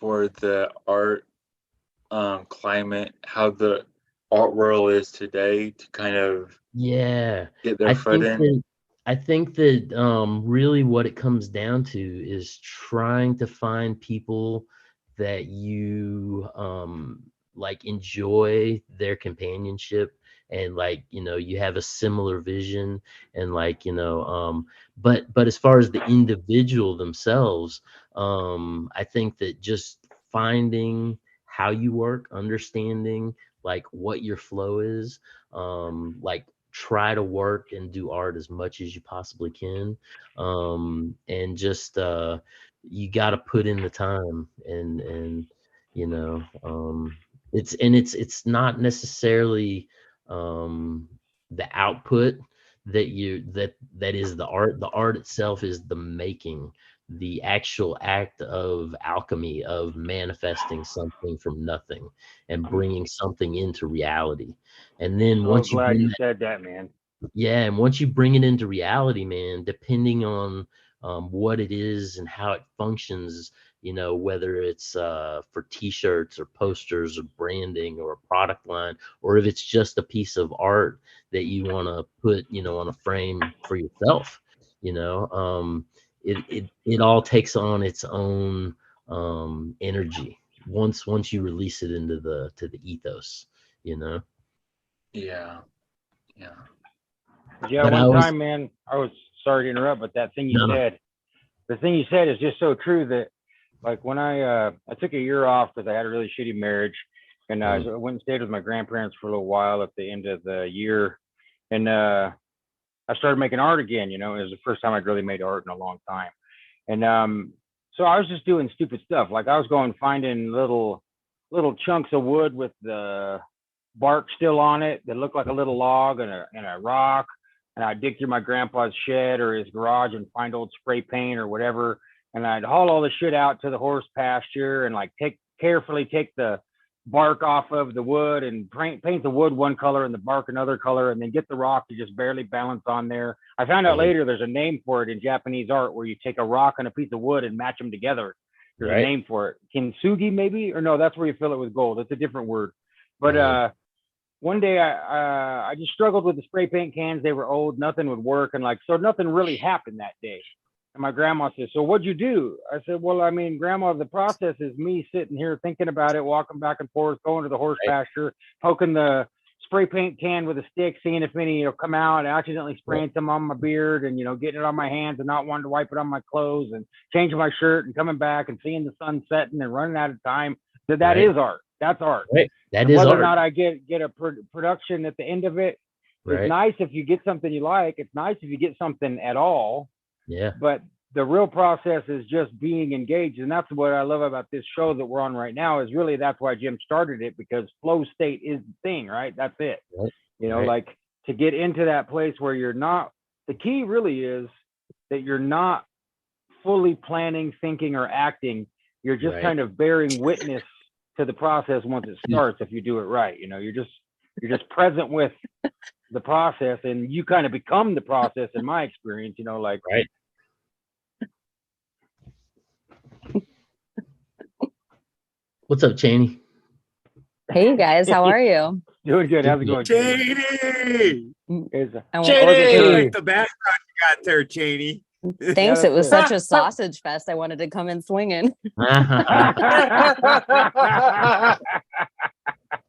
for the art climate, how the art world is today, to kind of Yeah, get their I foot think in? that really what it comes down to is trying to find people that you like enjoy their companionship, and like, you know, you have a similar vision, and like, you know, but as far as the individual themselves, I think that just finding how you work, understanding like what your flow is, like try to work and do art as much as you possibly can, and just you got to put in the time, and you know, it's not necessarily the output that is the art. The art itself is the making, the actual act of alchemy, of manifesting something from nothing and I'm bringing something into reality. And then so once you glad bring you that, said that, man. yeah, and once you bring it into reality, man, depending on what it is and how it functions, you know, whether it's for t-shirts or posters or branding or a product line, or if it's just a piece of art that you want to put, you know, on a frame for yourself, you know, it all takes on its own energy once you release it into the ethos, you know. Yeah, yeah. Yeah, But I one always time, man, I was sorry to interrupt, but that thing you no, no. said, the thing you said is just so true that like when I took a year off because I had a really shitty marriage, and I Mm, went and stayed with my grandparents for a little while at the end of the year, and I started making art again. You know, it was the first time I'd really made art in a long time, and so I was just doing stupid stuff. Like I was going finding little chunks of wood with the bark still on it that looked like a little log and a rock. And I'd dig through my grandpa's shed or his garage and find old spray paint or whatever. And I'd haul all the shit out to the horse pasture and like carefully take the bark off of the wood and paint the wood one color and the bark another color, and then get the rock to just barely balance on there. I found out mm, later there's a name for it in Japanese art where you take a rock and a piece of wood and match them together. There's a right. name for it. Kintsugi maybe, or no, that's where you fill it with gold. It's a different word. But Mm, one day I just struggled with the spray paint cans. They were old, nothing would work, and like so nothing really happened that day. And my grandma says, "So what'd you do?" I said, "Well, I mean, Grandma, the process is me sitting here thinking about it, walking back and forth, going to the horse right. pasture, poking the spray paint can with a stick, seeing if any come out, and accidentally Right. spraying some on my beard, and getting it on my hands, and not wanting to wipe it on my clothes, and changing my shirt, and coming back and seeing the sun setting and running out of time. So that Right. is art. That's art. Right. That And is whether or art. not I get a production at the end of it is Right. nice if you get something you like. It's nice if you get something at all, Yeah. but the real process is just being engaged. And that's what I love about this show that we're on right now, is really that's why Jim started it, because flow state is the thing, right? That's it. Right. Right. Like to get into that place where you're not, the key really is that you're not fully planning, thinking, or acting. You're just Right. kind of bearing witness to the process once it starts. If you do it right, you're just present with the process, and you kind of become the process. In my experience, like Right. What's up, Cheney? Hey guys, how are you? doing good. How's it Doing going? Cheney! I want- Cheney! Sure. I like the background you got there, Cheney. Thanks. Yeah, It was that's such a sausage fest. I wanted to come in swinging. good.